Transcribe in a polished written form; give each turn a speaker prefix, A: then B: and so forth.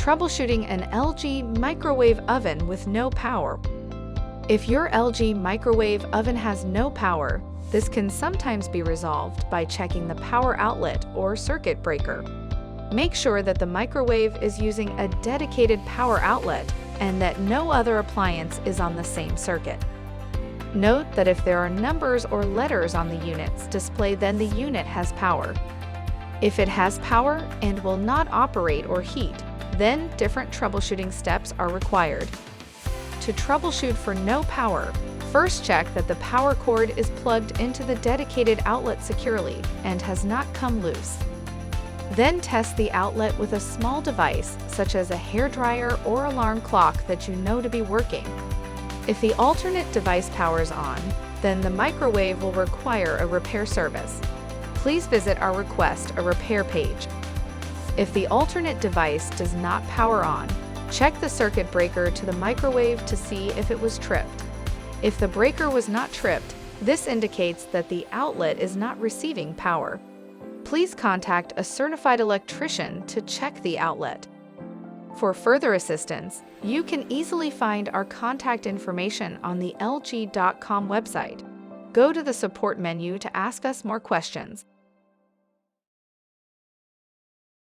A: Troubleshooting an LG microwave oven with no power. If your LG microwave oven has no power, this can sometimes be resolved by checking the power outlet or circuit breaker. Make sure that the microwave is using a dedicated power outlet and that no other appliance is on the same circuit. Note that if there are numbers or letters on the units displayed, then the unit has power. If it has power and will not operate or heat, then different troubleshooting steps are required. To troubleshoot for no power, first check that the power cord is plugged into the dedicated outlet securely and has not come loose. Then test the outlet with a small device such as a hairdryer or alarm clock that you know to be working. If the alternate device powers on, then the microwave will require a repair service. Please visit our Request a Repair page. If the alternate device does not power on, check the circuit breaker to the microwave to see if it was tripped. If the breaker was not tripped, this indicates that the outlet is not receiving power. Please contact a certified electrician to check the outlet. For further assistance, you can easily find our contact information on the LG.com website. Go to the support menu to ask us more questions.